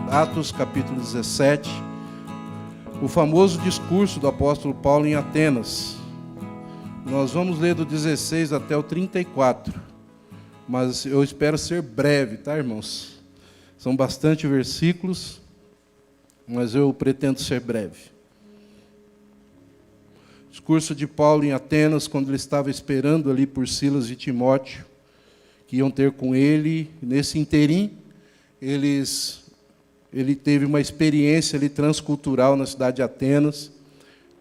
Atos capítulo 17, o famoso discurso do apóstolo Paulo em Atenas. Nós vamos ler do 16 até o 34, mas eu espero ser breve, tá, irmãos? São bastante versículos, mas eu pretendo ser breve. Discurso de Paulo em Atenas, quando ele estava esperando ali por Silas e Timóteo, que iam ter com ele. Nesse interim, ele teve uma experiência ali transcultural na cidade de Atenas,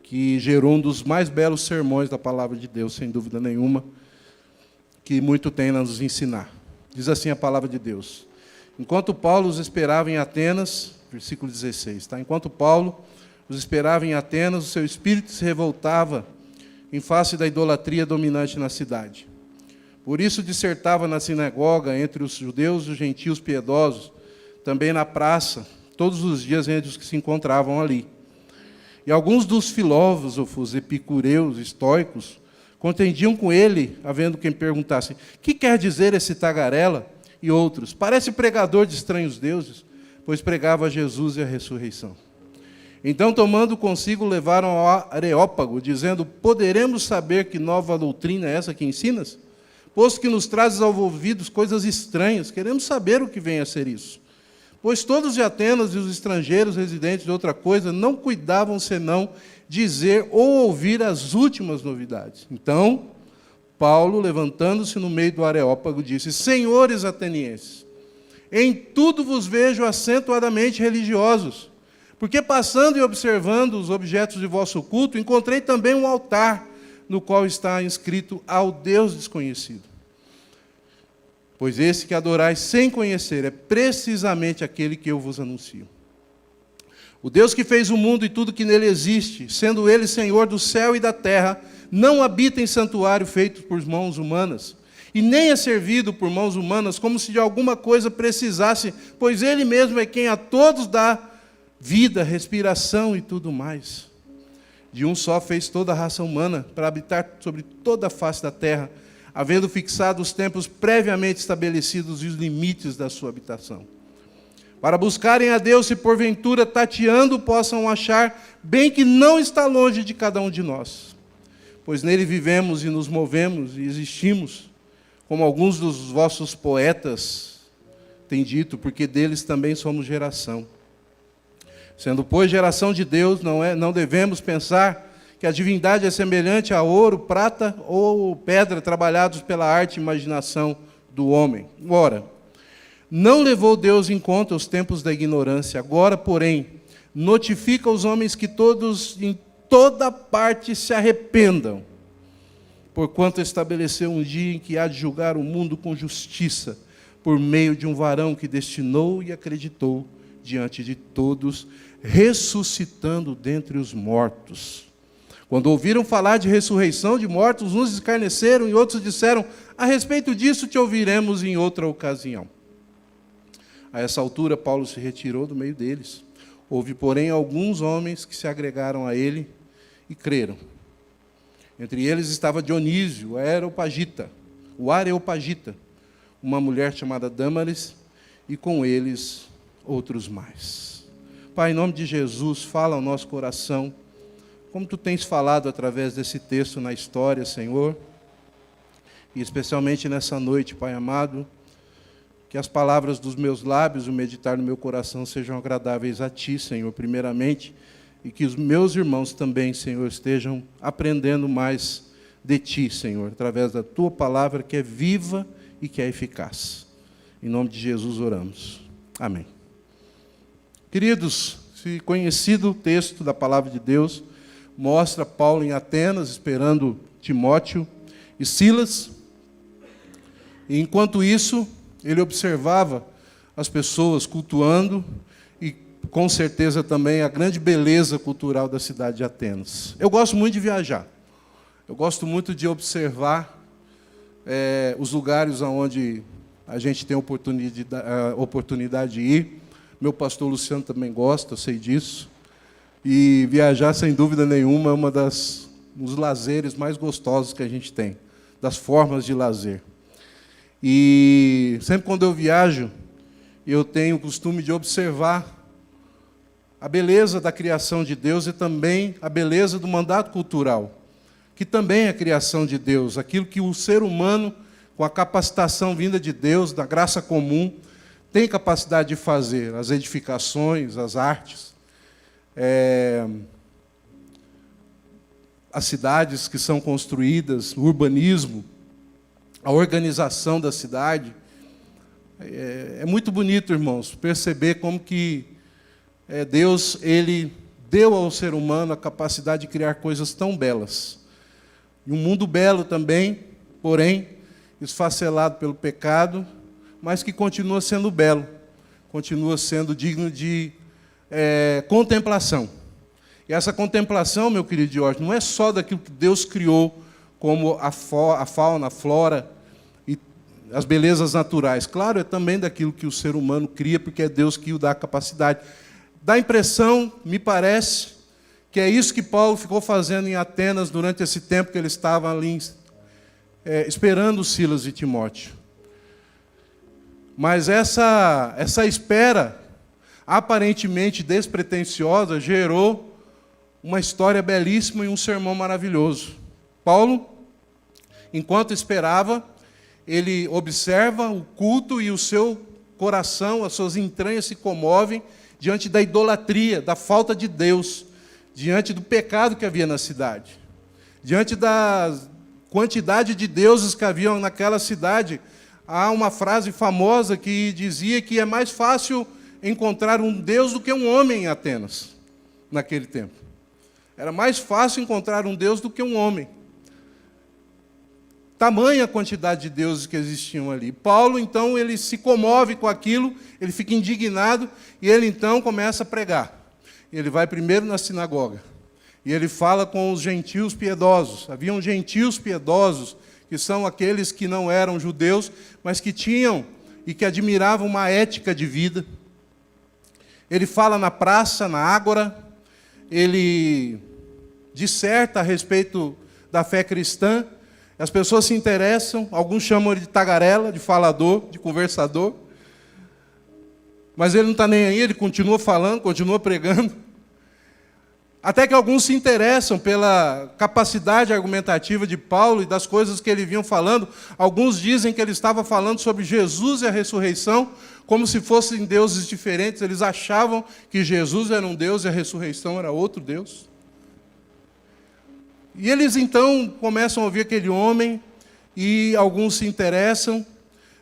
que gerou um dos mais belos sermões da palavra de Deus, sem dúvida nenhuma, que muito tem a nos ensinar. Diz assim a palavra de Deus: enquanto Paulo os esperava em Atenas, versículo 16, tá? Enquanto Paulo os esperava em Atenas, o seu espírito se revoltava em face da idolatria dominante na cidade. Por isso dissertava na sinagoga entre os judeus e os gentios piedosos, também na praça, todos os dias entre os que se encontravam ali. E alguns dos filósofos, epicureus, estoicos, contendiam com ele, havendo quem perguntasse: que quer dizer esse tagarela? E outros: parece pregador de estranhos deuses, pois pregava Jesus e a ressurreição. Então, tomando consigo, levaram ao Areópago, dizendo: poderemos saber que nova doutrina é essa que ensinas? Posto que nos trazes aos ouvidos coisas estranhas, queremos saber o que vem a ser isso. Pois todos de Atenas e os estrangeiros residentes de outra coisa não cuidavam senão dizer ou ouvir as últimas novidades. Então, Paulo, levantando-se no meio do Areópago, disse: senhores atenienses, em tudo vos vejo acentuadamente religiosos, porque passando e observando os objetos de vosso culto, encontrei também um altar, no qual está inscrito ao Deus desconhecido. Pois esse que adorais sem conhecer é precisamente aquele que eu vos anuncio. O Deus que fez o mundo e tudo que nele existe, sendo ele Senhor do céu e da terra, não habita em santuário feito por mãos humanas, e nem é servido por mãos humanas como se de alguma coisa precisasse, pois ele mesmo é quem a todos dá vida, respiração e tudo mais. De um só fez toda a raça humana para habitar sobre toda a face da terra, havendo fixado os tempos previamente estabelecidos e os limites da sua habitação. Para buscarem a Deus, se porventura tateando possam achar, bem que não está longe de cada um de nós. Pois nele vivemos e nos movemos e existimos, como alguns dos vossos poetas têm dito, porque deles também somos geração. Sendo, pois, geração de Deus, não devemos pensar que a divindade é semelhante a ouro, prata ou pedra trabalhados pela arte e imaginação do homem. Ora, não levou Deus em conta os tempos da ignorância. Agora, porém, notifica aos homens que todos, em toda parte, se arrependam, porquanto estabeleceu um dia em que há de julgar o mundo com justiça, por meio de um varão que destinou e acreditou diante de todos, ressuscitando dentre os mortos. Quando ouviram falar de ressurreição de mortos, uns escarneceram e outros disseram: a respeito disso te ouviremos em outra ocasião. A essa altura, Paulo se retirou do meio deles. Houve, porém, alguns homens que se agregaram a ele e creram. Entre eles estava Dionísio, o Areopagita, uma mulher chamada Dâmaris, e com eles outros mais. Pai, em nome de Jesus, fala ao nosso coração, como Tu tens falado através desse texto na história, Senhor, e especialmente nessa noite, Pai amado, que as palavras dos meus lábios, o meditar no meu coração sejam agradáveis a Ti, Senhor, primeiramente, e que os meus irmãos também, Senhor, estejam aprendendo mais de Ti, Senhor, através da Tua palavra que é viva e que é eficaz. Em nome de Jesus oramos. Amém. Queridos, se conhecido o texto da palavra de Deus, mostra Paulo em Atenas, esperando Timóteo e Silas. E, enquanto isso, ele observava as pessoas cultuando e, com certeza, também a grande beleza cultural da cidade de Atenas. Eu gosto muito de viajar. Eu gosto muito de observar os lugares onde a gente tem oportunidade de ir. Meu pastor Luciano também gosta, eu sei disso. E viajar, sem dúvida nenhuma, é uma das nos lazeres mais gostosos que a gente tem, das formas de lazer. E sempre quando eu viajo, eu tenho o costume de observar a beleza da criação de Deus e também a beleza do mandato cultural, que também é a criação de Deus, aquilo que o ser humano, com a capacitação vinda de Deus, da graça comum, tem capacidade de fazer, as edificações, as artes, as cidades que são construídas, o urbanismo, a organização da cidade. É muito bonito, irmãos, perceber como que Deus, Ele deu ao ser humano a capacidade de criar coisas tão belas. E um mundo belo também, porém, esfacelado pelo pecado, mas que continua sendo belo, continua sendo digno de contemplação. E essa contemplação, meu querido Jorge, não é só daquilo que Deus criou, como a fauna, a flora e as belezas naturais. Claro, é também daquilo que o ser humano cria, porque é Deus que o dá a capacidade. Dá a impressão, me parece, que é isso que Paulo ficou fazendo em Atenas durante esse tempo que ele estava ali esperando Silas e Timóteo. Mas essa espera, aparentemente despretensiosa, gerou uma história belíssima e um sermão maravilhoso. Paulo, enquanto esperava, ele observa o culto e o seu coração, as suas entranhas se comovem diante da idolatria, da falta de Deus, diante do pecado que havia na cidade, diante da quantidade de deuses que haviam naquela cidade. Há uma frase famosa que dizia que é mais fácil encontrar um Deus do que um homem em Atenas, naquele tempo. Era mais fácil encontrar um Deus do que um homem. Tamanha a quantidade de deuses que existiam ali. Paulo, então, ele se comove com aquilo, ele fica indignado, e ele, então, começa a pregar. Ele vai primeiro na sinagoga, e ele fala com os gentios piedosos. Haviam gentios piedosos, que são aqueles que não eram judeus, mas que tinham e que admiravam uma ética de vida. Ele fala na praça, na ágora, ele disserta a respeito da fé cristã. As pessoas se interessam, alguns chamam ele de tagarela, de falador, de conversador. Mas ele não está nem aí, ele continua falando, continua pregando. Até que alguns se interessam pela capacidade argumentativa de Paulo e das coisas que ele vinha falando. Alguns dizem que ele estava falando sobre Jesus e a ressurreição, como se fossem deuses diferentes. Eles achavam que Jesus era um Deus e a ressurreição era outro Deus. E eles então começam a ouvir aquele homem, e alguns se interessam,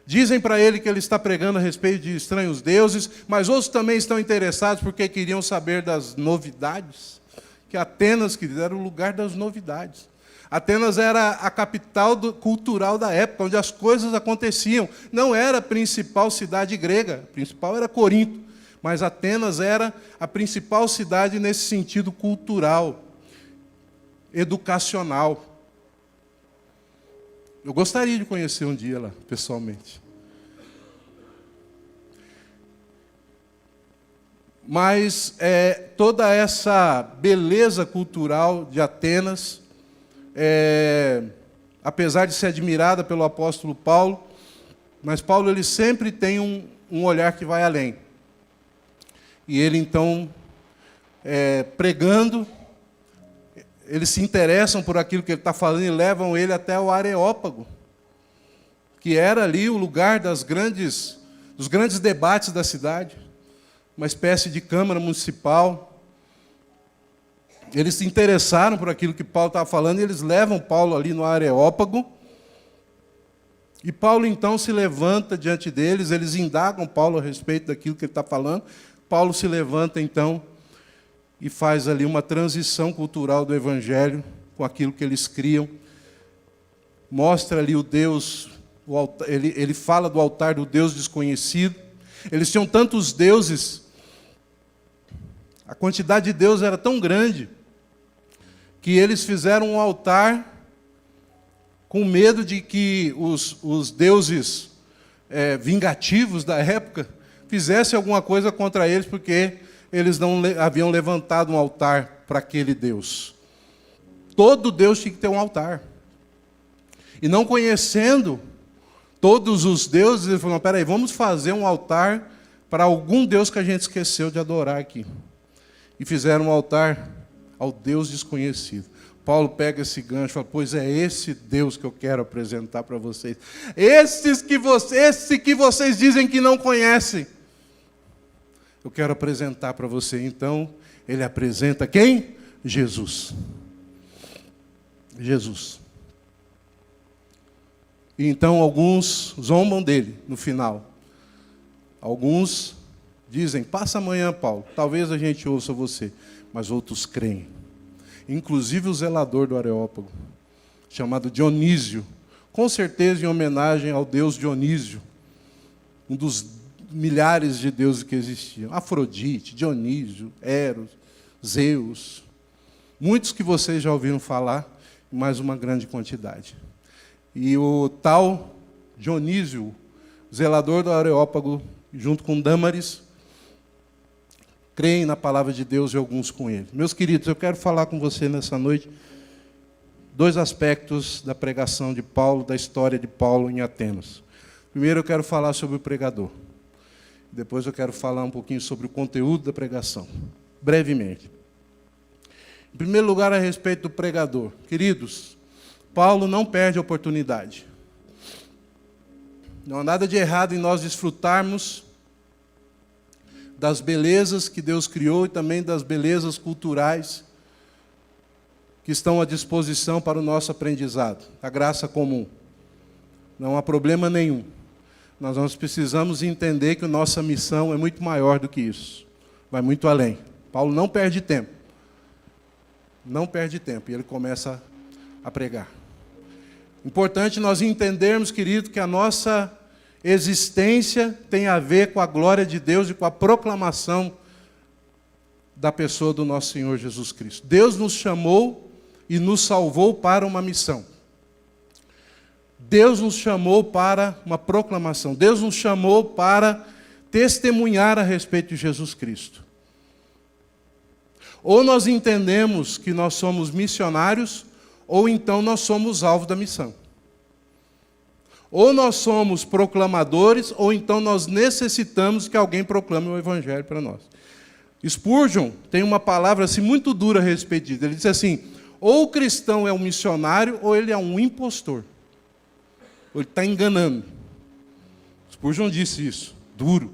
dizem para ele que ele está pregando a respeito de estranhos deuses, mas outros também estão interessados porque queriam saber das novidades, que Atenas, que era o lugar das novidades. Atenas era a capital cultural da época, onde as coisas aconteciam. Não era a principal cidade grega, a principal era Corinto, mas Atenas era a principal cidade nesse sentido cultural, educacional. Eu gostaria de conhecer um dia lá, pessoalmente. Mas toda essa beleza cultural de Atenas, apesar de ser admirada pelo apóstolo Paulo, mas Paulo ele sempre tem um olhar que vai além. E ele, então, pregando, eles se interessam por aquilo que ele está falando e levam ele até o Areópago, que era ali o lugar dos grandes debates da cidade, uma espécie de câmara municipal. Eles se interessaram por aquilo que Paulo estava falando e eles levam Paulo ali no Areópago. E Paulo, então, se levanta diante deles, eles indagam Paulo a respeito daquilo que ele está falando. Paulo se levanta, então, e faz ali uma transição cultural do Evangelho com aquilo que eles criam. Mostra ali o Deus, ele fala do altar do Deus desconhecido. Eles tinham tantos deuses, a quantidade de deuses era tão grande, que eles fizeram um altar com medo de que os deuses vingativos da época fizessem alguma coisa contra eles, porque eles não haviam levantado um altar para aquele Deus. todo Deus tinha que ter um altar. E não conhecendo todos os deuses, ele falou, peraí, vamos fazer um altar para algum Deus que a gente esqueceu de adorar aqui. E fizeram um altar ao Deus desconhecido. Paulo pega esse gancho e fala, pois é esse Deus que eu quero apresentar para vocês. Esse que vocês dizem que não conhecem. Eu quero apresentar para você. Então, ele apresenta quem? Jesus. Jesus. E então alguns zombam dele no final. Alguns dizem, passa amanhã, Paulo, talvez a gente ouça você. Mas outros creem. Inclusive o zelador do Areópago, chamado Dionísio, com certeza em homenagem ao deus Dionísio, um dos milhares de deuses que existiam. Afrodite, Dionísio, Eros, Zeus, muitos que vocês já ouviram falar, mais uma grande quantidade. E o tal Dionísio, zelador do Areópago, junto com Dâmaris, creem na palavra de Deus e alguns com ele. Meus queridos, eu quero falar com você nessa noite dois aspectos da pregação de Paulo, da história de Paulo em Atenas. Primeiro eu quero falar sobre o pregador. Depois eu quero falar um pouquinho sobre o conteúdo da pregação, brevemente. Em primeiro lugar, a respeito do pregador. Queridos, Paulo não perde a oportunidade. Não há nada de errado em nós desfrutarmos das belezas que Deus criou e também das belezas culturais que estão à disposição para o nosso aprendizado, a graça comum. Não há problema nenhum. Nós precisamos entender que a nossa missão é muito maior do que isso. Vai muito além. Paulo não perde tempo. Não perde tempo. E ele começa a pregar. Importante nós entendermos, querido, que a nossa existência tem a ver com a glória de Deus e com a proclamação da pessoa do nosso Senhor Jesus Cristo. Deus nos chamou e nos salvou para uma missão. Deus nos chamou para uma proclamação. Deus nos chamou para testemunhar a respeito de Jesus Cristo. Ou nós entendemos que nós somos missionários, ou então nós somos alvo da missão. Ou nós somos proclamadores, ou então nós necessitamos que alguém proclame o Evangelho para nós. Spurgeon tem uma palavra assim, muito dura a respeito disso. Ele diz assim, ou o cristão é um missionário, ou ele é um impostor. Ou ele está enganando. Spurgeon disse isso, duro.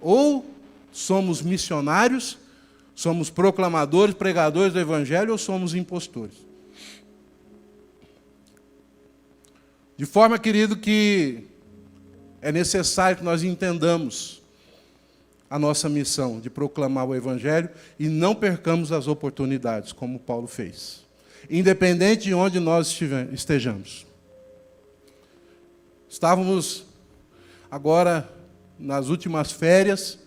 Ou somos missionários, somos proclamadores, pregadores do Evangelho, ou somos impostores. De forma, querido, que é necessário que nós entendamos a nossa missão de proclamar o Evangelho e não percamos as oportunidades, como Paulo fez, independente de onde nós estejamos. Estávamos agora nas últimas férias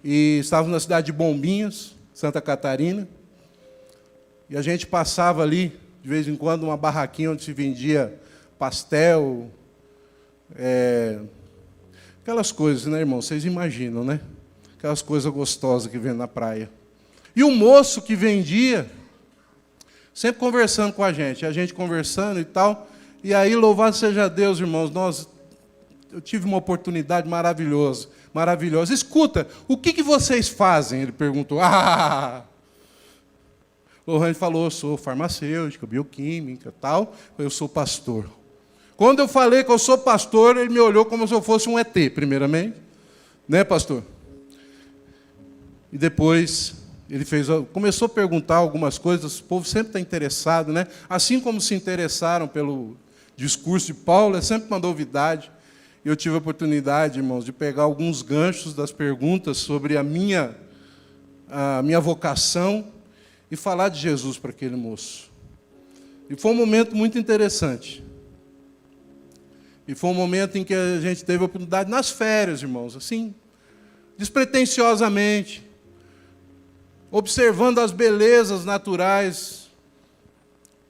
e estávamos na cidade de Bombinhas, Santa Catarina, e a gente passava ali, de vez em quando, uma barraquinha onde se vendia pastel, aquelas coisas, né, irmão? Vocês imaginam, né? Aquelas coisas gostosas que vem na praia. E o moço que vendia, sempre conversando com a gente conversando e tal, e aí, louvado seja Deus, irmãos, eu tive uma oportunidade maravilhosa. Escuta, o que vocês fazem? Ele perguntou. Lohane falou, eu sou farmacêutica, bioquímica, tal, eu sou pastor. Quando eu falei que eu sou pastor, ele me olhou como se eu fosse um ET, primeiramente. Né, pastor? E depois ele começou a perguntar algumas coisas, o povo sempre está interessado, né? Assim como se interessaram pelo discurso de Paulo, é sempre uma novidade. Eu tive a oportunidade, irmãos, de pegar alguns ganchos das perguntas sobre a minha vocação, e falar de Jesus para aquele moço. E foi um momento muito interessante. E foi um momento em que a gente teve a oportunidade, nas férias, irmãos, assim, despretensiosamente, observando as belezas naturais,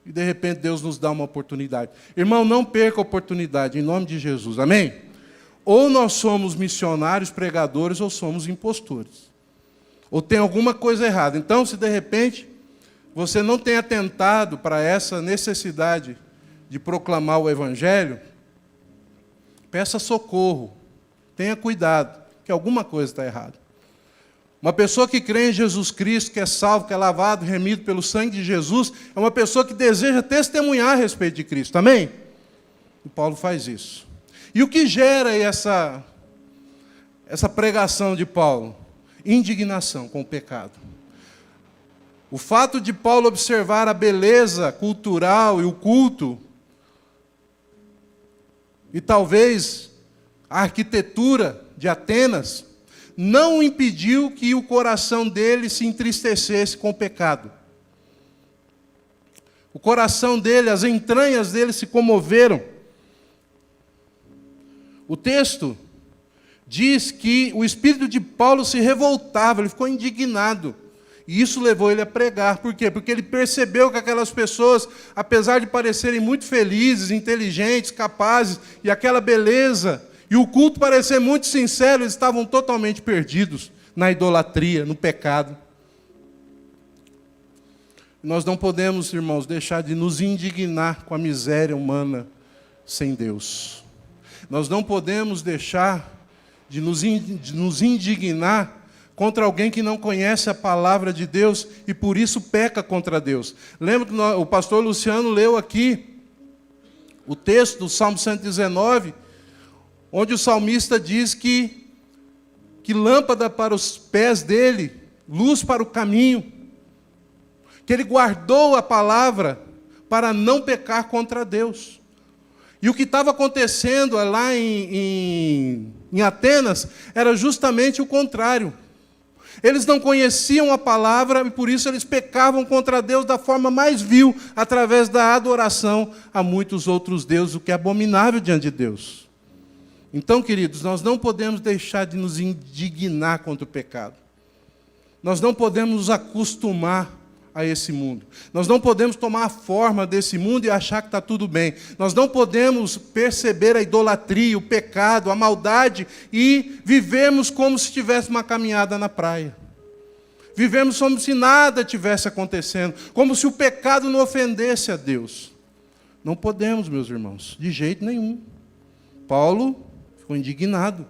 e de repente Deus nos dá uma oportunidade. Irmão, não perca a oportunidade, em nome de Jesus, amém? Ou nós somos missionários, pregadores, ou somos impostores. Ou tem alguma coisa errada. Então, se de repente você não tem atentado para essa necessidade de proclamar o Evangelho, peça socorro, tenha cuidado, que alguma coisa está errada. Uma pessoa que crê em Jesus Cristo, que é salvo, que é lavado, remido pelo sangue de Jesus, é uma pessoa que deseja testemunhar a respeito de Cristo, amém? E Paulo faz isso. E o que gera essa pregação de Paulo? Indignação com o pecado. O fato de Paulo observar a beleza cultural e o culto, e talvez a arquitetura de Atenas, não impediu que o coração dele se entristecesse com o pecado. O coração dele, as entranhas dele se comoveram. O texto diz que o espírito de Paulo se revoltava, ele ficou indignado. E isso levou ele a pregar. Por quê? Porque ele percebeu que aquelas pessoas, apesar de parecerem muito felizes, inteligentes, capazes, e aquela beleza, e o culto parecer muito sincero, eles estavam totalmente perdidos na idolatria, no pecado. Nós não podemos, irmãos, deixar de nos indignar com a miséria humana sem Deus. Nós não podemos deixar de nos indignar contra alguém que não conhece a palavra de Deus e por isso peca contra Deus. Lembra que o pastor Luciano leu aqui o texto do Salmo 119, onde o salmista diz que lâmpada para os pés dele, luz para o caminho, que ele guardou a palavra para não pecar contra Deus. E o que estava acontecendo lá em Atenas era justamente o contrário. Eles não conheciam a palavra e por isso eles pecavam contra Deus da forma mais vil, através da adoração a muitos outros deuses, o que é abominável diante de Deus. Então, queridos, nós não podemos deixar de nos indignar contra o pecado. Nós não podemos nos acostumar a esse mundo. Nós não podemos tomar a forma desse mundo e achar que está tudo bem. Nós não podemos perceber a idolatria, o pecado, a maldade e vivemos como se tivesse uma caminhada na praia. Vivemos como se nada tivesse acontecendo, como se o pecado não ofendesse a Deus. Não podemos, meus irmãos, de jeito nenhum. Paulo ficou indignado.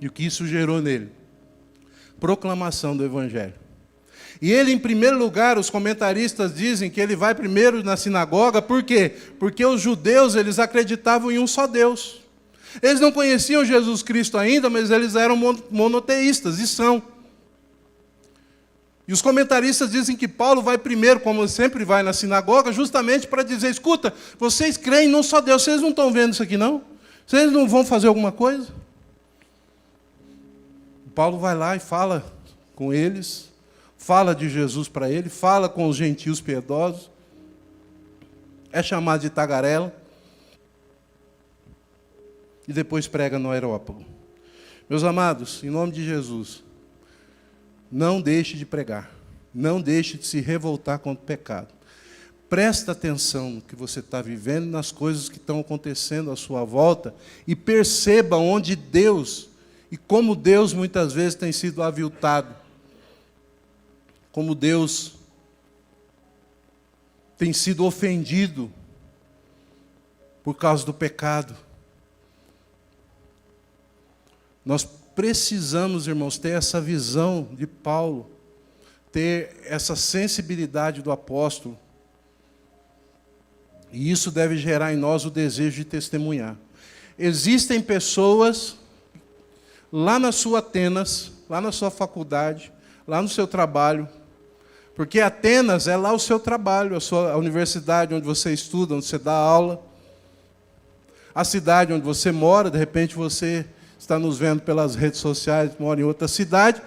E o que isso gerou nele? Proclamação do Evangelho. E ele, em primeiro lugar, os comentaristas dizem que ele vai primeiro na sinagoga, por quê? Porque os judeus, eles acreditavam em um só Deus. Eles não conheciam Jesus Cristo ainda, mas eles eram monoteístas, e são. E os comentaristas dizem que Paulo vai primeiro, como sempre vai na sinagoga, justamente para dizer, escuta, vocês creem num só Deus, vocês não estão vendo isso aqui não? Vocês não vão fazer alguma coisa? Paulo vai lá e fala com eles, fala de Jesus para ele, fala com os gentios piedosos, é chamado de tagarela, e depois prega no Areópago. Meus amados, em nome de Jesus, não deixe de pregar, não deixe de se revoltar contra o pecado. Presta atenção no que você está vivendo, nas coisas que estão acontecendo à sua volta, e perceba onde Deus, e como Deus muitas vezes tem sido aviltado, como Deus tem sido ofendido por causa do pecado. Nós precisamos, irmãos, ter essa visão de Paulo, ter essa sensibilidade do apóstolo, e isso deve gerar em nós o desejo de testemunhar. Existem pessoas lá na sua Atenas, lá na sua faculdade, lá no seu trabalho, porque Atenas é lá o seu trabalho, a universidade onde você estuda, onde você dá aula, a cidade onde você mora, de repente você está nos vendo pelas redes sociais, mora em outra cidade.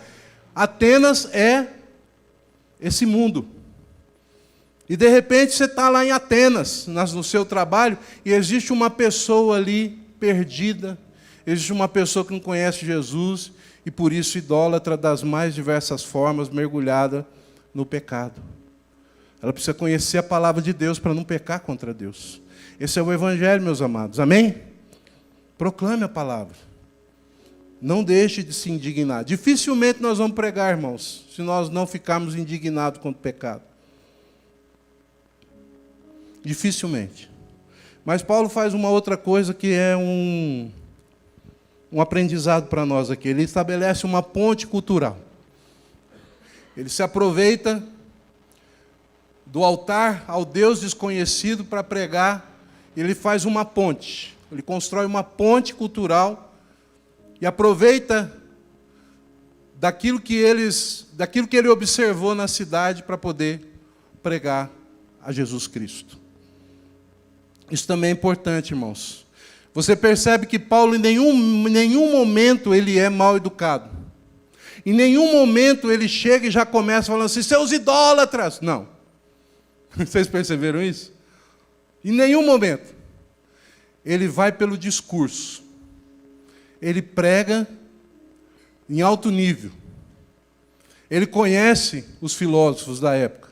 Atenas é esse mundo. E de repente você está lá em Atenas, no seu trabalho, e existe uma pessoa ali perdida, existe uma pessoa que não conhece Jesus e por isso idólatra das mais diversas formas, mergulhada no pecado. Ela precisa conhecer a palavra de Deus para não pecar contra Deus. Esse é o Evangelho, meus amados. Amém? Proclame a palavra. Não deixe de se indignar. Dificilmente nós vamos pregar, irmãos, se nós não ficarmos indignados contra o pecado. Dificilmente. Mas Paulo faz uma outra coisa que é um aprendizado para nós aqui. Ele estabelece uma ponte cultural. Ele se aproveita do altar ao Deus desconhecido para pregar. Ele faz uma ponte. Ele constrói uma ponte cultural e aproveita daquilo que ele observou na cidade para poder pregar a Jesus Cristo. Isso também é importante, irmãos. Você percebe que Paulo em nenhum momento ele é mal educado. Em nenhum momento ele chega e já começa falando assim, seus idólatras. Não. Vocês perceberam isso? Em nenhum momento. Ele vai pelo discurso. Ele prega em alto nível. Ele conhece os filósofos da época,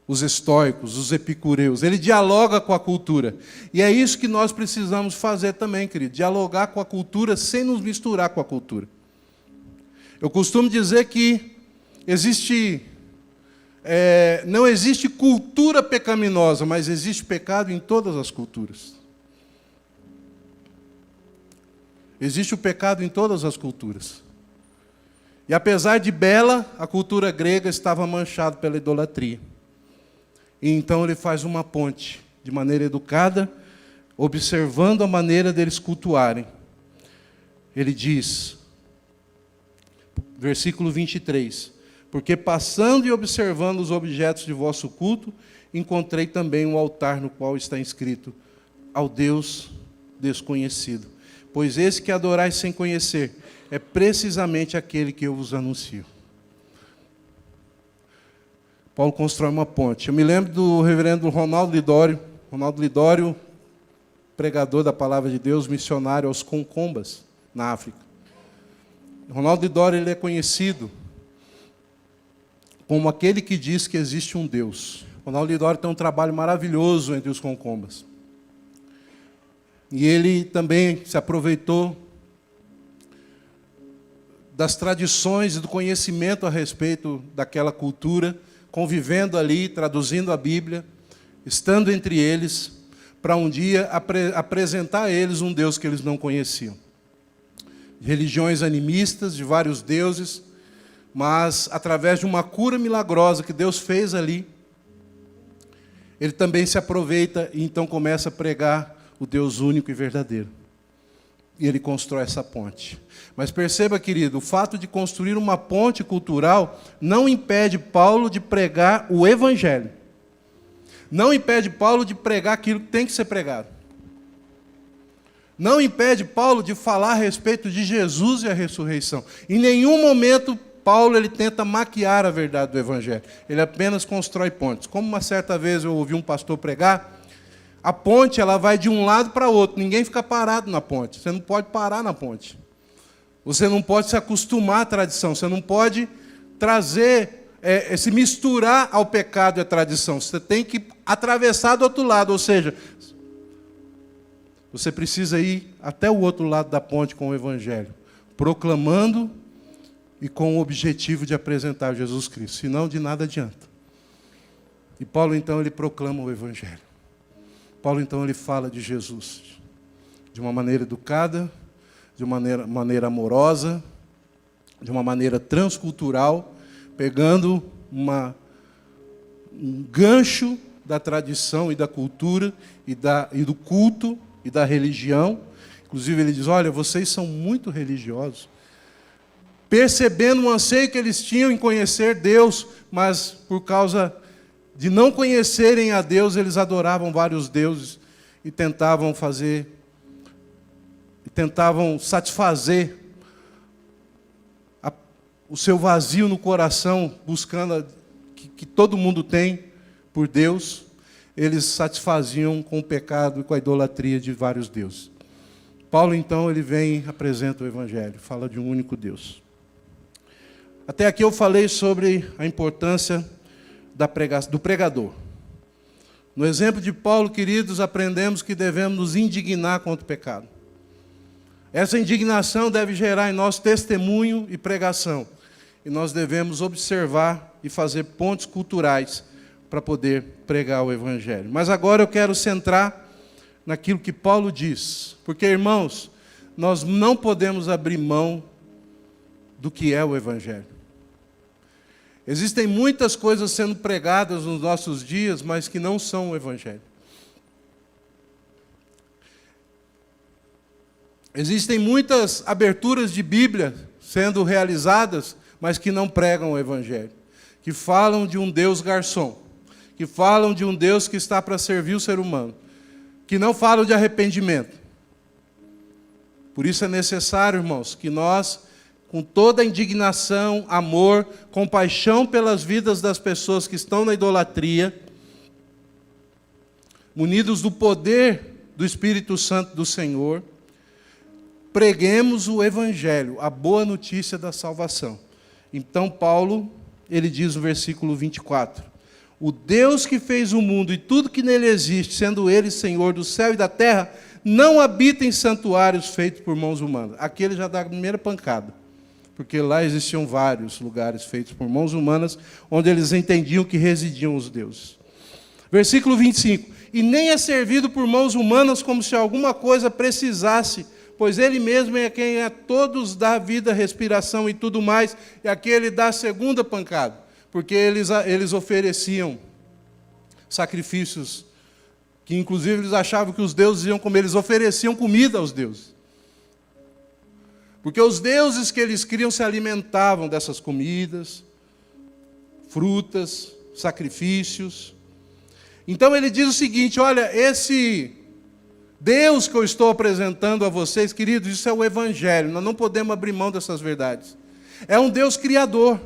os estoicos, os epicureus. Ele dialoga com a cultura. E é isso que nós precisamos fazer também, querido. Dialogar com a cultura sem nos misturar com a cultura. Eu costumo dizer que não existe cultura pecaminosa, mas existe pecado em todas as culturas. Existe o pecado em todas as culturas. E apesar de bela, a cultura grega estava manchada pela idolatria. E então ele faz uma ponte, de maneira educada, observando a maneira deles cultuarem. Ele diz, versículo 23, porque passando e observando os objetos de vosso culto, encontrei também um altar no qual está inscrito, ao Deus desconhecido. Pois esse que adorais sem conhecer, é precisamente aquele que eu vos anuncio. Paulo constrói uma ponte. Eu me lembro do reverendo Ronaldo Lidório, pregador da palavra de Deus, missionário aos Concombas, na África. Ronaldo Lidório ele é conhecido como aquele que diz que existe um Deus. Ronaldo Lidório tem um trabalho maravilhoso entre os Concombas. E ele também se aproveitou das tradições e do conhecimento a respeito daquela cultura, convivendo ali, traduzindo a Bíblia, estando entre eles, para um dia apresentar a eles um Deus que eles não conheciam. Religiões animistas, de vários deuses, mas através de uma cura milagrosa que Deus fez ali, ele também se aproveita e então começa a pregar o Deus único e verdadeiro. E ele constrói essa ponte. Mas perceba, querido, o fato de construir uma ponte cultural não impede Paulo de pregar o Evangelho. Não impede Paulo de pregar aquilo que tem que ser pregado. Não impede Paulo de falar a respeito de Jesus e a ressurreição. Em nenhum momento Paulo ele tenta maquiar a verdade do Evangelho. Ele apenas constrói pontes. Como uma certa vez eu ouvi um pastor pregar, a ponte ela vai de um lado para o outro. Ninguém fica parado na ponte. Você não pode parar na ponte. Você não pode se acostumar à tradição. Você não pode trazer, se misturar ao pecado e à tradição. Você tem que atravessar do outro lado. Ou seja, você precisa ir até o outro lado da ponte com o Evangelho, proclamando e com o objetivo de apresentar Jesus Cristo. Senão, de nada adianta. E Paulo, então, ele proclama o Evangelho. Paulo, então, ele fala de Jesus de uma maneira educada, de uma maneira amorosa, de uma maneira transcultural, pegando um gancho da tradição e da cultura e do culto e da religião. Inclusive, ele diz, olha, vocês são muito religiosos. Percebendo o anseio que eles tinham em conhecer Deus, mas por causa de não conhecerem a Deus, eles adoravam vários deuses e tentavam satisfazer o seu vazio no coração, buscando que todo mundo tem por Deus. Eles satisfaziam com o pecado e com a idolatria de vários deuses. Paulo, então, ele vem e apresenta o Evangelho, fala de um único Deus. Até aqui eu falei sobre a importância do pregador. No exemplo de Paulo, queridos, aprendemos que devemos nos indignar contra o pecado. Essa indignação deve gerar em nós testemunho e pregação. E nós devemos observar e fazer pontos culturais para poder pregar o Evangelho. Mas agora eu quero centrar naquilo que Paulo diz. Porque, irmãos, nós não podemos abrir mão do que é o Evangelho. Existem muitas coisas sendo pregadas nos nossos dias, mas que não são o Evangelho. Existem muitas aberturas de Bíblia sendo realizadas, mas que não pregam o Evangelho. Que falam de um Deus garçom. Que falam de um Deus que está para servir o ser humano. Que não falam de arrependimento. Por isso é necessário, irmãos, que nós, com toda a indignação, amor, compaixão pelas vidas das pessoas que estão na idolatria, munidos do poder do Espírito Santo do Senhor, preguemos o Evangelho, a boa notícia da salvação. Então Paulo, ele diz no versículo 24, o Deus que fez o mundo e tudo que nele existe, sendo ele Senhor do céu e da terra, não habita em santuários feitos por mãos humanas. Aqui ele já dá a primeira pancada, porque lá existiam vários lugares feitos por mãos humanas, onde eles entendiam que residiam os deuses. Versículo 25, e nem é servido por mãos humanas como se alguma coisa precisasse, pois ele mesmo é quem a todos dá vida, respiração e tudo mais, e aqui ele dá a segunda pancada, porque eles ofereciam sacrifícios, que inclusive eles achavam que os deuses iam comer, eles ofereciam comida aos deuses. Porque os deuses que eles criam se alimentavam dessas comidas, frutas, sacrifícios. Então ele diz o seguinte, olha, esse Deus que eu estou apresentando a vocês, queridos, isso é o Evangelho, nós não podemos abrir mão dessas verdades. É um Deus criador.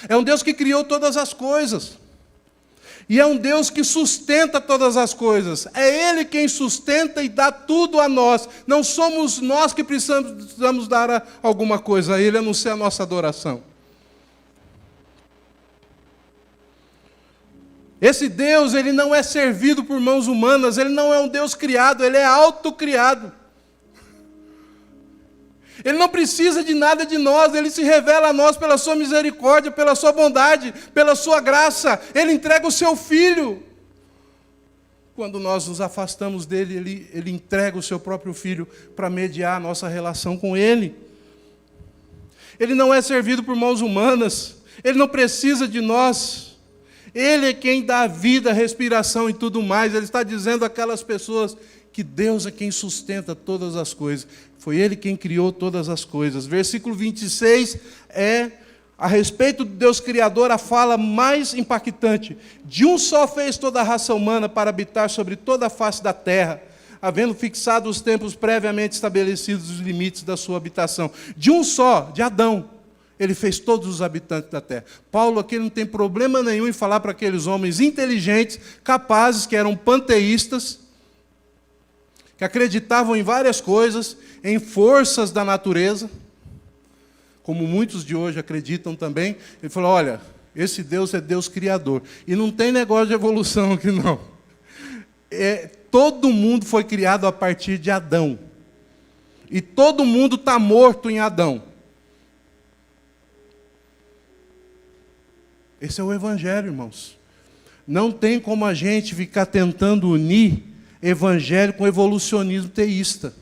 É um Deus que criou todas as coisas. E é um Deus que sustenta todas as coisas. É Ele quem sustenta e dá tudo a nós. Não somos nós que precisamos dar alguma coisa a Ele, a não ser a nossa adoração. Esse Deus, Ele não é servido por mãos humanas, Ele não é um Deus criado, Ele é autocriado. Ele não precisa de nada de nós, Ele se revela a nós pela sua misericórdia, pela sua bondade, pela sua graça. Ele entrega o seu Filho. Quando nós nos afastamos dele, Ele entrega o seu próprio Filho para mediar a nossa relação com Ele. Ele não é servido por mãos humanas, Ele não precisa de nós. Ele é quem dá a vida, a respiração e tudo mais. Ele está dizendo àquelas pessoas que Deus é quem sustenta todas as coisas. Foi Ele quem criou todas as coisas. Versículo 26 é, a respeito do Deus Criador, a fala mais impactante. De um só fez toda a raça humana para habitar sobre toda a face da terra, havendo fixado os tempos previamente estabelecidos os limites da sua habitação. De um só, de Adão, Ele fez todos os habitantes da terra. Paulo aqui não tem problema nenhum em falar para aqueles homens inteligentes, capazes, que eram panteístas, que acreditavam em várias coisas, em forças da natureza, como muitos de hoje acreditam também. Ele falou, olha, esse Deus é Deus criador. E não tem negócio de evolução aqui, não. Todo mundo foi criado a partir de Adão. E todo mundo está morto em Adão. Esse é o Evangelho, irmãos. Não tem como a gente ficar tentando unir Evangelho com evolucionismo teísta.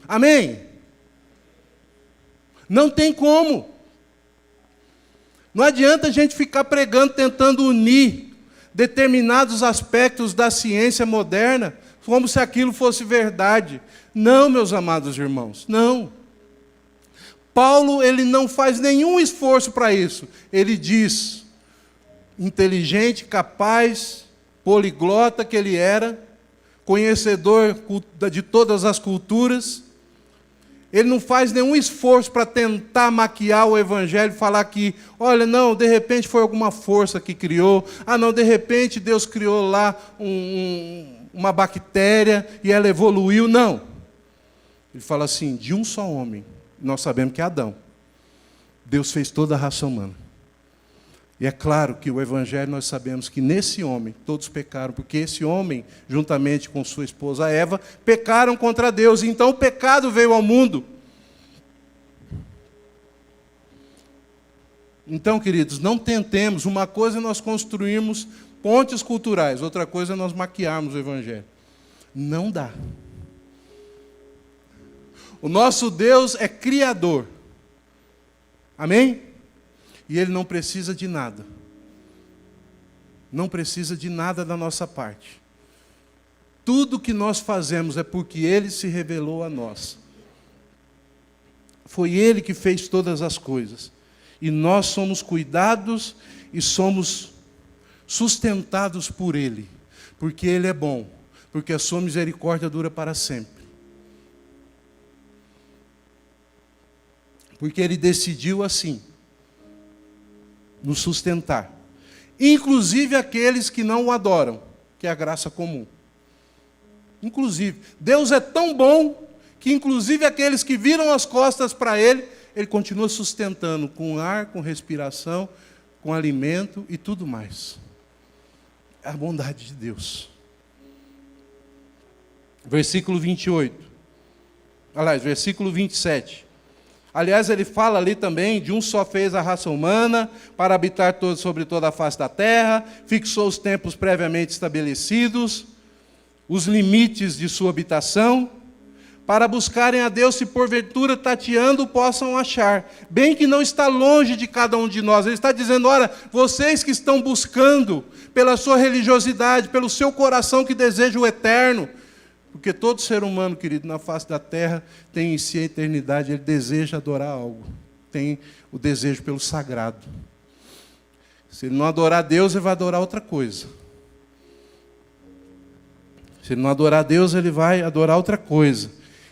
Amém? Não tem como. Não adianta a gente ficar pregando, tentando unir determinados aspectos da ciência moderna, como se aquilo fosse verdade. Não, meus amados irmãos, não. Paulo, ele não faz nenhum esforço para isso. Ele diz, inteligente, capaz, poliglota que ele era, conhecedor de todas as culturas. Ele não faz nenhum esforço para tentar maquiar o Evangelho, falar que, olha, não, de repente foi alguma força que criou, não, de repente Deus criou lá uma bactéria e ela evoluiu. Não. Ele fala assim, de um só homem, nós sabemos que é Adão, Deus fez toda a raça humana. E é claro que o Evangelho, nós sabemos que nesse homem todos pecaram, porque esse homem, juntamente com sua esposa Eva, pecaram contra Deus. Então o pecado veio ao mundo. Então, queridos, não tentemos. Uma coisa é nós construirmos pontes culturais, outra coisa é nós maquiarmos o Evangelho. Não dá. O nosso Deus é criador. Amém? E Ele não precisa de nada. Não precisa de nada da nossa parte. Tudo que nós fazemos é porque Ele se revelou a nós. Foi Ele que fez todas as coisas. E nós somos cuidados e somos sustentados por Ele. Porque Ele é bom. Porque a sua misericórdia dura para sempre. Porque Ele decidiu assim nos sustentar. Inclusive aqueles que não o adoram, que é a graça comum. Inclusive, Deus é tão bom que inclusive aqueles que viram as costas para Ele, Ele continua sustentando com ar, com respiração, com alimento e tudo mais. É a bondade de Deus. Versículo 28. Aliás, versículo 27. Aliás, ele fala ali também, de um só fez a raça humana, para habitar sobre toda a face da terra, fixou os tempos previamente estabelecidos, os limites de sua habitação, para buscarem a Deus, se porventura tateando possam achar, bem que não está longe de cada um de nós. Ele está dizendo, olha, vocês que estão buscando, pela sua religiosidade, pelo seu coração que deseja o eterno, porque todo ser humano, querido, na face da terra, tem em si a eternidade, ele deseja adorar algo. Tem o desejo pelo sagrado. Se ele não adorar Deus, ele vai adorar outra coisa. Se ele não adorar Deus, ele vai adorar outra coisa.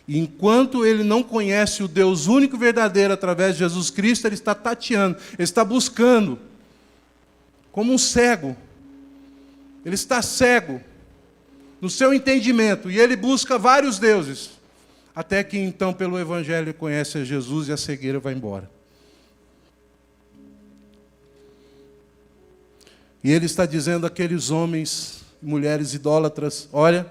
E enquanto ele não conhece o Deus único e verdadeiro através de Jesus Cristo, ele está tateando, ele está buscando, como um cego. Ele está cego no seu entendimento, e ele busca vários deuses, até que então, pelo Evangelho, ele conhece a Jesus e a cegueira vai embora. E ele está dizendo àqueles homens e mulheres idólatras, olha,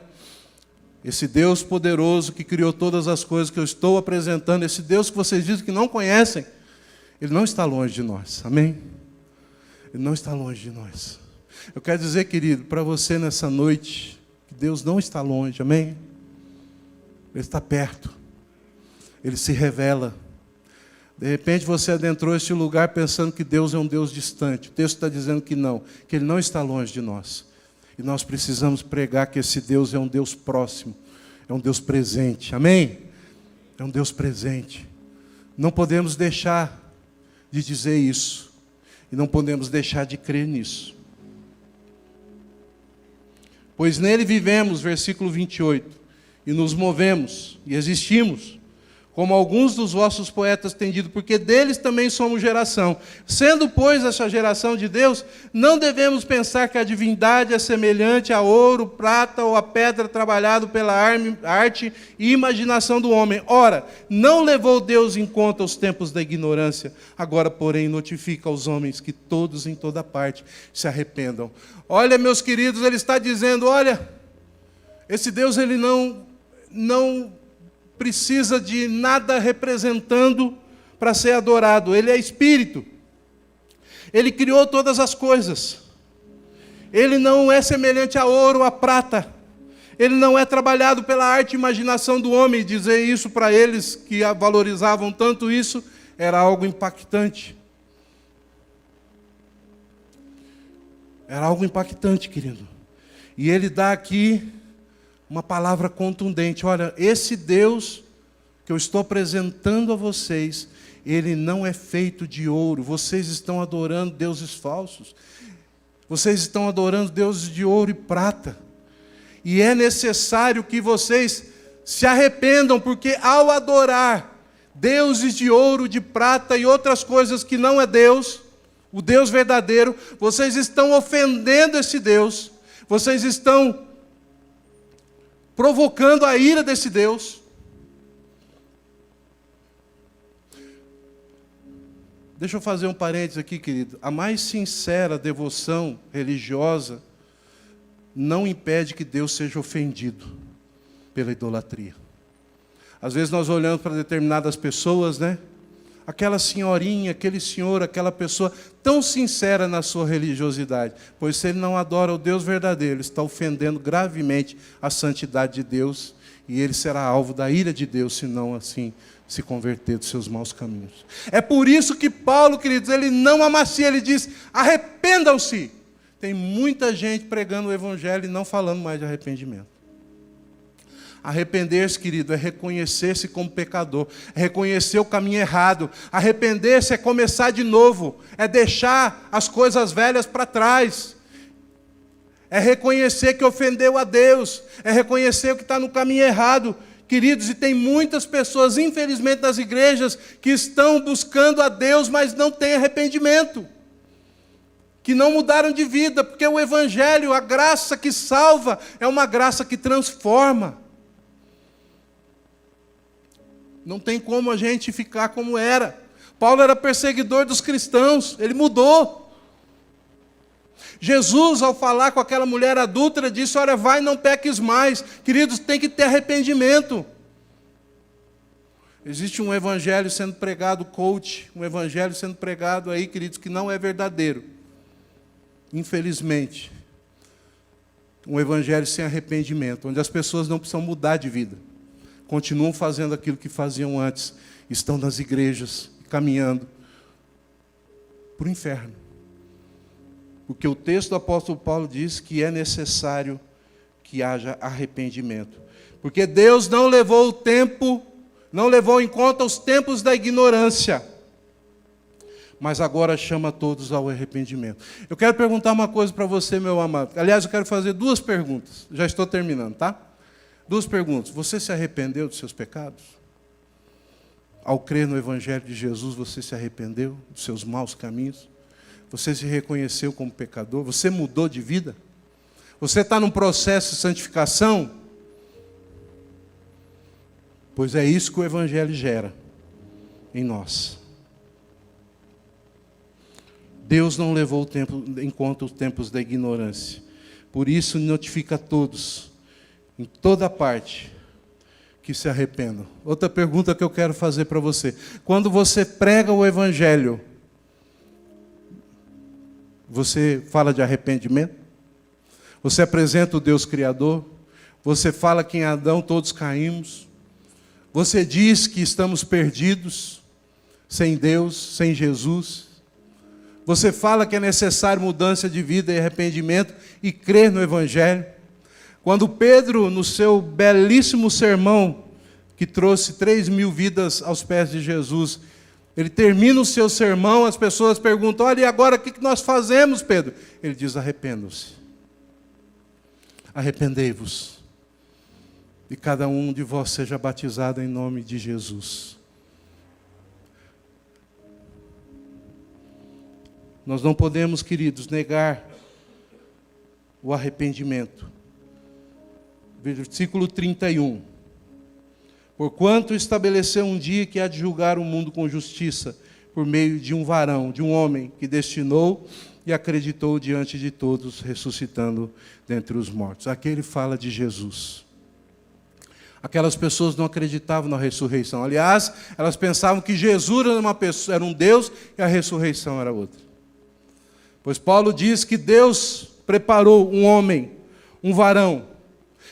esse Deus poderoso que criou todas as coisas que eu estou apresentando, esse Deus que vocês dizem que não conhecem, Ele não está longe de nós, amém? Ele não está longe de nós. Eu quero dizer, querido, para você nessa noite, Deus não está longe, amém? Ele está perto. Ele se revela. De repente você adentrou este lugar pensando que Deus é um Deus distante. O texto está dizendo que não, que Ele não está longe de nós. E nós precisamos pregar que esse Deus é um Deus próximo, é um Deus presente, amém? É um Deus presente. Não podemos deixar de dizer isso. E não podemos deixar de crer nisso. Pois nele vivemos, versículo 28, e nos movemos, e existimos, como alguns dos vossos poetas têm dito, porque deles também somos geração. Sendo, pois, essa geração de Deus, não devemos pensar que a divindade é semelhante a ouro, prata ou a pedra trabalhado pela arte e imaginação do homem. Ora, não levou Deus em conta os tempos da ignorância, agora, porém, notifica aos homens que todos em toda parte se arrependam. Olha, meus queridos, ele está dizendo, olha, esse Deus, ele não precisa de nada representando para ser adorado. Ele é espírito. Ele criou todas as coisas. Ele não é semelhante a ouro, a prata. Ele não é trabalhado pela arte e imaginação do homem. Dizer isso para eles que valorizavam tanto isso era algo impactante. Era algo impactante, querido. E ele dá aqui uma palavra contundente. Olha, esse Deus que eu estou apresentando a vocês, ele não é feito de ouro. Vocês estão adorando deuses falsos. Vocês estão adorando deuses de ouro e prata. E é necessário que vocês se arrependam, porque ao adorar deuses de ouro, de prata e outras coisas que não é Deus, o Deus verdadeiro, vocês estão ofendendo esse Deus. Vocês estão provocando a ira desse Deus. Deixa eu fazer um parênteses aqui, querido. A mais sincera devoção religiosa não impede que Deus seja ofendido pela idolatria. Às vezes nós olhamos para determinadas pessoas, né? Aquela senhorinha, aquele senhor, aquela pessoa tão sincera na sua religiosidade, pois se ele não adora o Deus verdadeiro, ele está ofendendo gravemente a santidade de Deus, e ele será alvo da ira de Deus, se não assim se converter dos seus maus caminhos. É por isso que Paulo, queridos, ele não amacia, ele diz, arrependam-se. Tem muita gente pregando o evangelho e não falando mais de arrependimento. Arrepender-se, querido, é reconhecer-se como pecador, é reconhecer o caminho errado. Arrepender-se é começar de novo, é deixar as coisas velhas para trás. É reconhecer que ofendeu a Deus, é reconhecer que está no caminho errado. Queridos, e tem muitas pessoas, infelizmente, nas igrejas, que estão buscando a Deus, mas não têm arrependimento. Que não mudaram de vida, porque o evangelho, a graça que salva, é uma graça que transforma. Não tem como a gente ficar como era. Paulo era perseguidor dos cristãos, ele mudou. Jesus, ao falar com aquela mulher adúltera, disse, olha, vai, não peques mais. Queridos, tem que ter arrependimento. Existe um evangelho sendo pregado, coach, um evangelho sendo pregado aí, queridos, que não é verdadeiro. Infelizmente. Um evangelho sem arrependimento, onde as pessoas não precisam mudar de vida. Continuam fazendo aquilo que faziam antes. Estão nas igrejas, caminhando para o inferno. Porque o texto do apóstolo Paulo diz que é necessário que haja arrependimento. Porque Deus não levou o tempo, não levou em conta os tempos da ignorância, mas agora chama todos ao arrependimento. Eu quero perguntar uma coisa para você, meu amado. Aliás, eu quero fazer 2 perguntas. Já estou terminando, tá? 2 perguntas. Você se arrependeu dos seus pecados? Ao crer no Evangelho de Jesus, você se arrependeu dos seus maus caminhos? Você se reconheceu como pecador? Você mudou de vida? Você está num processo de santificação? Pois é isso que o Evangelho gera em nós. Deus não levou em conta os tempos da ignorância. Por isso, notifica a todos, em toda parte, que se arrependam. Outra pergunta que eu quero fazer para você. Quando você prega o Evangelho, você fala de arrependimento? Você apresenta o Deus Criador? Você fala que em Adão todos caímos? Você diz que estamos perdidos, sem Deus, sem Jesus? Você fala que é necessário mudança de vida e arrependimento e crer no Evangelho? Quando Pedro, no seu belíssimo sermão, que trouxe 3.000 vidas aos pés de Jesus, ele termina o seu sermão, as pessoas perguntam, olha, e agora o que nós fazemos, Pedro? Ele diz, arrependam-se. Arrependei-vos. E cada um de vós seja batizado em nome de Jesus. Nós não podemos, queridos, negar o arrependimento. Versículo 31. Porquanto estabeleceu um dia que há de julgar o mundo com justiça, por meio de um varão, de um homem, que destinou e acreditou diante de todos, ressuscitando dentre os mortos. Aqui ele fala de Jesus. Aquelas pessoas não acreditavam na ressurreição. Aliás, elas pensavam que Jesus era um Deus e a ressurreição era outra. Pois Paulo diz que Deus preparou um homem, um varão.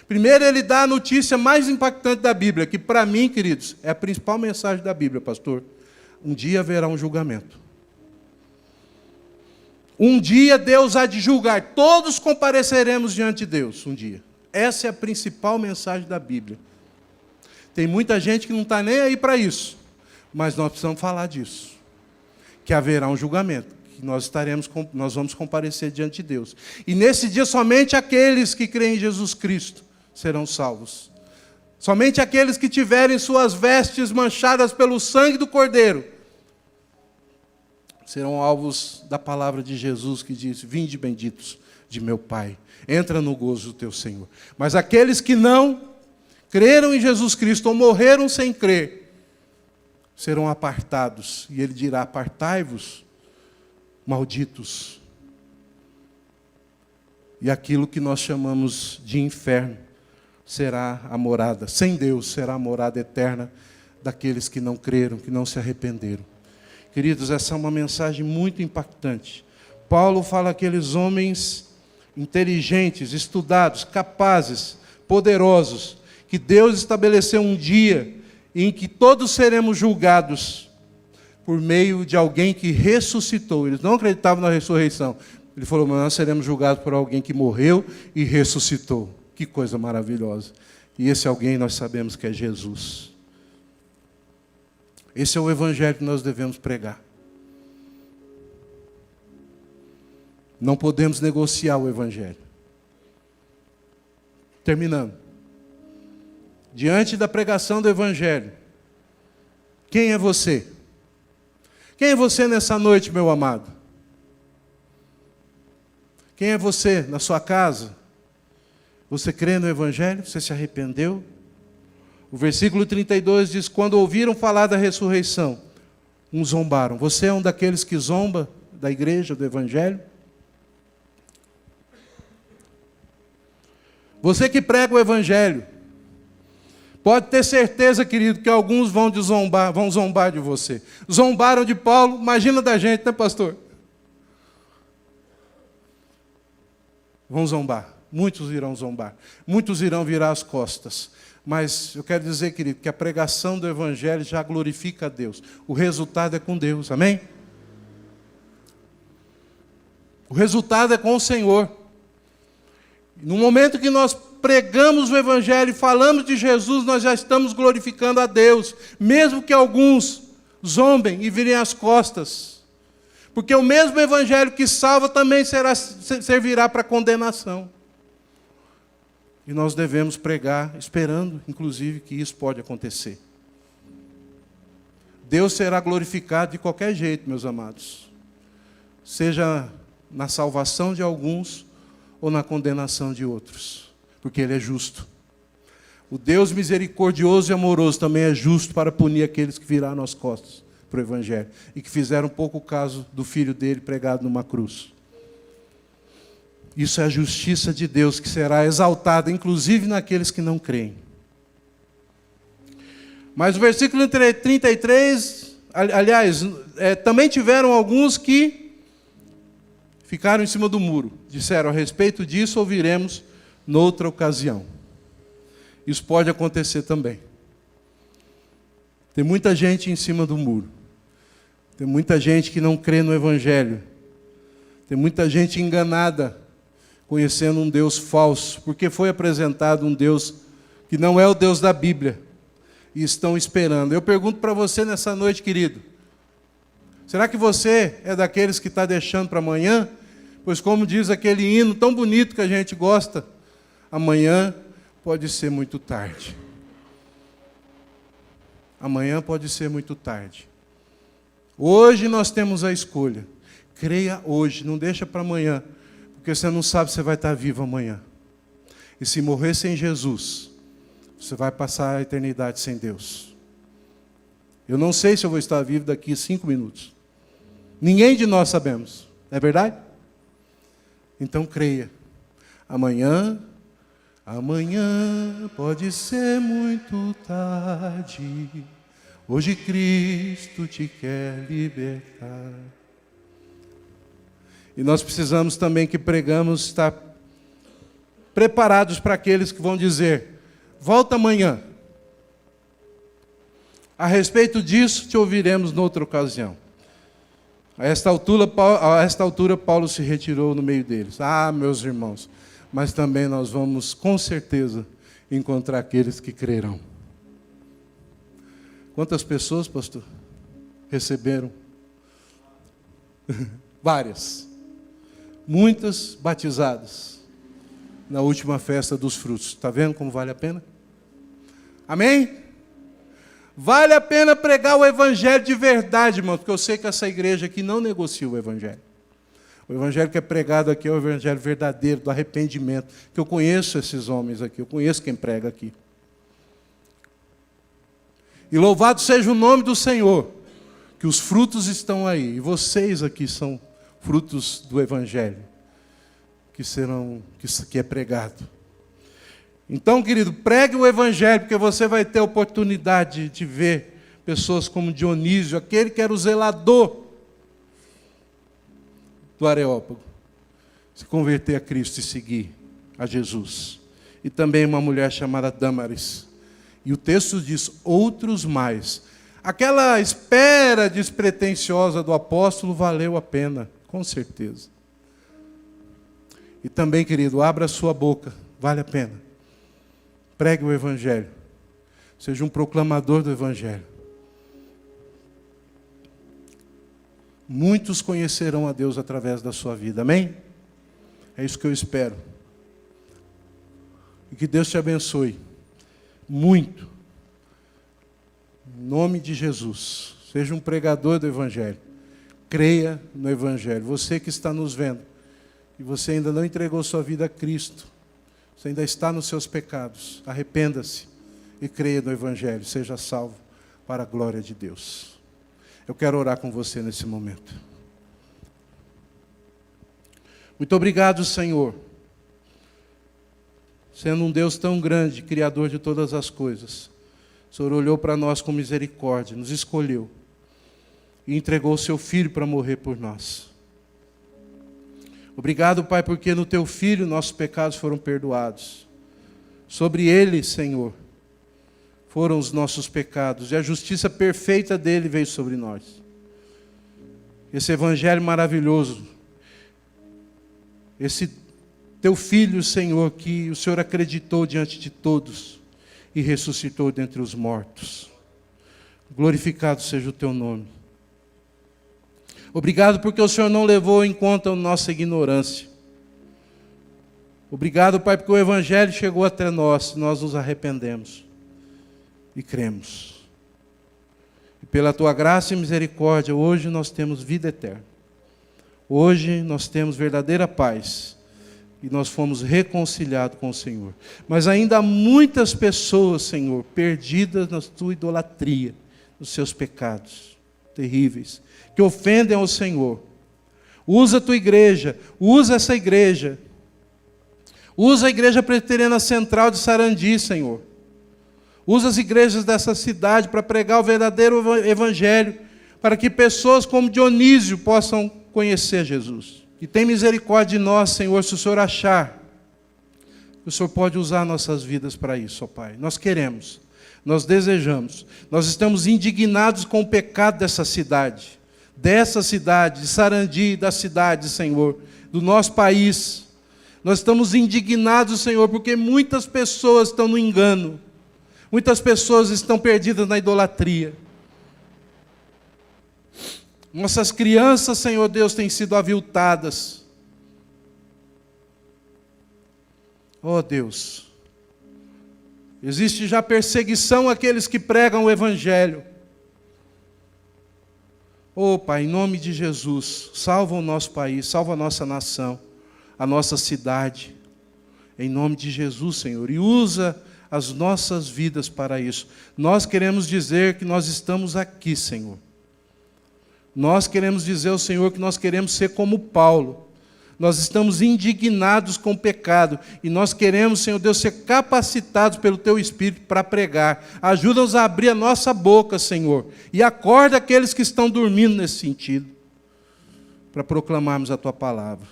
Primeiro ele dá a notícia mais impactante da Bíblia, que para mim, queridos, é a principal mensagem da Bíblia, pastor. Um dia haverá um julgamento. Um dia Deus há de julgar. Todos compareceremos diante de Deus um dia. Essa é a principal mensagem da Bíblia. Tem muita gente que não está nem aí para isso. Mas nós precisamos falar disso. Que haverá um julgamento. Que nós vamos comparecer diante de Deus. E nesse dia somente aqueles que creem em Jesus Cristo serão salvos. Somente aqueles que tiverem suas vestes manchadas pelo sangue do Cordeiro serão alvos da palavra de Jesus que diz, vinde benditos de meu Pai, entra no gozo do teu Senhor. Mas aqueles que não creram em Jesus Cristo ou morreram sem crer, serão apartados. E ele dirá: apartai-vos, malditos. E aquilo que nós chamamos de inferno será a morada, sem Deus, será a morada eterna daqueles que não creram, que não se arrependeram. Queridos, essa é uma mensagem muito impactante. Paulo fala aqueles homens inteligentes, estudados, capazes, poderosos, que Deus estabeleceu um dia em que todos seremos julgados por meio de alguém que ressuscitou. Eles não acreditavam na ressurreição. Ele falou: mas nós seremos julgados por alguém que morreu e ressuscitou. Que coisa maravilhosa. E esse alguém nós sabemos que é Jesus. Esse é o evangelho que nós devemos pregar. Não podemos negociar o evangelho. Terminando. Diante da pregação do evangelho, quem é você? Quem é você nessa noite, meu amado? Quem é você na sua casa? Você crê no evangelho? Você se arrependeu? O versículo 32 diz: quando ouviram falar da ressurreição, uns zombaram. Você é um daqueles que zomba da igreja, do evangelho? Você que prega o evangelho, pode ter certeza, querido, que alguns vão zombar de você. Zombaram de Paulo, imagina da gente, né, pastor? Vão zombar. Muitos irão zombar. Muitos irão virar as costas. Mas eu quero dizer, querido, que a pregação do evangelho já glorifica a Deus. O resultado é com Deus. Amém? O resultado é com o Senhor. No momento que nós pregamos o evangelho e falamos de Jesus, nós já estamos glorificando a Deus. Mesmo que alguns zombem e virem as costas. Porque o mesmo evangelho que salva também servirá para condenação. E nós devemos pregar, esperando, inclusive, que isso pode acontecer. Deus será glorificado de qualquer jeito, meus amados. Seja na salvação de alguns ou na condenação de outros. Porque Ele é justo. O Deus misericordioso e amoroso também é justo para punir aqueles que viraram as costas para o evangelho e que fizeram pouco caso do filho dele pregado numa cruz. Isso é a justiça de Deus que será exaltada, inclusive naqueles que não creem. Mas o versículo 33, aliás, também tiveram alguns que ficaram em cima do muro. Disseram: a respeito disso ouviremos noutra ocasião. Isso pode acontecer também. Tem muita gente em cima do muro. Tem muita gente que não crê no evangelho. Tem muita gente enganada, conhecendo um Deus falso, porque foi apresentado um Deus que não é o Deus da Bíblia, e estão esperando. Eu pergunto para você nessa noite, querido, será que você é daqueles que está deixando para amanhã? Pois como diz aquele hino tão bonito que a gente gosta, amanhã pode ser muito tarde. Amanhã pode ser muito tarde. Hoje nós temos a escolha. Creia hoje, não deixa para amanhã, porque você não sabe se vai estar vivo amanhã. E se morrer sem Jesus, você vai passar a eternidade sem Deus. Eu não sei se eu vou estar vivo daqui a 5 minutos. Ninguém de nós sabemos, não é verdade? Então creia. Amanhã pode ser muito tarde. Hoje Cristo te quer libertar. E nós precisamos também que pregamos estar preparados para aqueles que vão dizer: volta amanhã. A respeito disso, te ouviremos noutra ocasião. A esta altura, Paulo se retirou no meio deles. Ah, meus irmãos, mas também nós vamos, com certeza, encontrar aqueles que crerão. Quantas pessoas, pastor, receberam? Várias. Muitas batizadas na última festa dos frutos. Está vendo como vale a pena? Amém? Vale a pena pregar o evangelho de verdade, irmão, porque eu sei que essa igreja aqui não negocia o evangelho. O evangelho que é pregado aqui é o evangelho verdadeiro, do arrependimento. Que eu conheço esses homens aqui, eu conheço quem prega aqui. E louvado seja o nome do Senhor, que os frutos estão aí. E vocês aqui são frutos do Evangelho, que é pregado. Então, querido, pregue o Evangelho, porque você vai ter a oportunidade de ver pessoas como Dionísio, aquele que era o zelador do Areópago, se converter a Cristo e seguir a Jesus. E também uma mulher chamada Dâmaris. E o texto diz, outros mais. Aquela espera despretensiosa do apóstolo valeu a pena, com certeza. E também, querido, abra a sua boca, vale a pena. Pregue o Evangelho. Seja um proclamador do Evangelho. Muitos conhecerão a Deus através da sua vida, amém? É isso que eu espero. E que Deus te abençoe muito. Em nome de Jesus. Seja um pregador do Evangelho. Creia no Evangelho. Você que está nos vendo e você ainda não entregou sua vida a Cristo, você ainda está nos seus pecados, arrependa-se e creia no Evangelho. Seja salvo para a glória de Deus. Eu quero orar com você nesse momento. Muito obrigado, Senhor. Sendo um Deus tão grande, Criador de todas as coisas, o Senhor olhou para nós com misericórdia, nos escolheu e entregou o seu Filho para morrer por nós. Obrigado, Pai, porque no Teu Filho nossos pecados foram perdoados. Sobre Ele, Senhor, foram os nossos pecados e a justiça perfeita dEle veio sobre nós. Esse Evangelho maravilhoso, esse Teu Filho, Senhor, que o Senhor acreditou diante de todos e ressuscitou dentre os mortos. Glorificado seja o Teu nome. Obrigado porque o Senhor não levou em conta a nossa ignorância. Obrigado, Pai, porque o Evangelho chegou até nós nos arrependemos e cremos. E pela Tua graça e misericórdia, hoje nós temos vida eterna. Hoje nós temos verdadeira paz. E nós fomos reconciliados com o Senhor. Mas ainda há muitas pessoas, Senhor, perdidas na Tua idolatria, nos seus pecados terríveis, que ofendem ao Senhor. Usa a Tua igreja, usa essa igreja. Usa a igreja presbiteriana central de Sarandi, Senhor. Usa as igrejas dessa cidade para pregar o verdadeiro Evangelho, para que pessoas como Dionísio possam conhecer Jesus. E tem misericórdia de nós, Senhor, se o Senhor achar que o Senhor pode usar nossas vidas para isso, ó Pai. Nós queremos, nós desejamos, nós estamos indignados com o pecado dessa cidade, de Sarandi, da cidade, Senhor, do nosso país. Nós estamos indignados, Senhor, porque muitas pessoas estão no engano, muitas pessoas estão perdidas na idolatria. Nossas crianças, Senhor Deus, têm sido aviltadas. Oh Deus, existe já perseguição àqueles que pregam o Evangelho. Oh Pai, em nome de Jesus, salva o nosso país, salva a nossa nação, a nossa cidade. Em nome de Jesus, Senhor, e usa as nossas vidas para isso. Nós queremos dizer que nós estamos aqui, Senhor. Nós queremos dizer ao Senhor que nós queremos ser como Paulo. Nós estamos indignados com o pecado. E nós queremos, Senhor Deus, ser capacitados pelo Teu Espírito para pregar. Ajuda-nos a abrir a nossa boca, Senhor. E acorda aqueles que estão dormindo nesse sentido. Para proclamarmos a Tua palavra.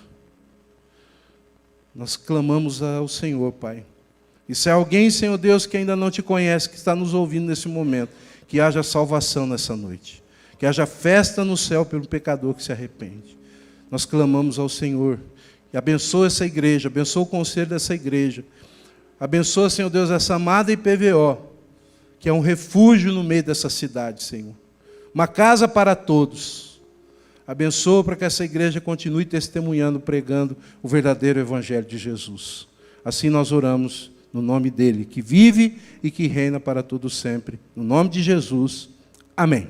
Nós clamamos ao Senhor, Pai. E se há alguém, Senhor Deus, que ainda não Te conhece, que está nos ouvindo nesse momento, que haja salvação nessa noite. Que haja festa no céu pelo pecador que se arrepende. Nós clamamos ao Senhor. E abençoa essa igreja, abençoa o conselho dessa igreja. Abençoa, Senhor Deus, essa amada IPVO, que é um refúgio no meio dessa cidade, Senhor. Uma casa para todos. Abençoa para que essa igreja continue testemunhando, pregando o verdadeiro Evangelho de Jesus. Assim nós oramos no nome dEle, que vive e que reina para todo sempre. No nome de Jesus. Amém.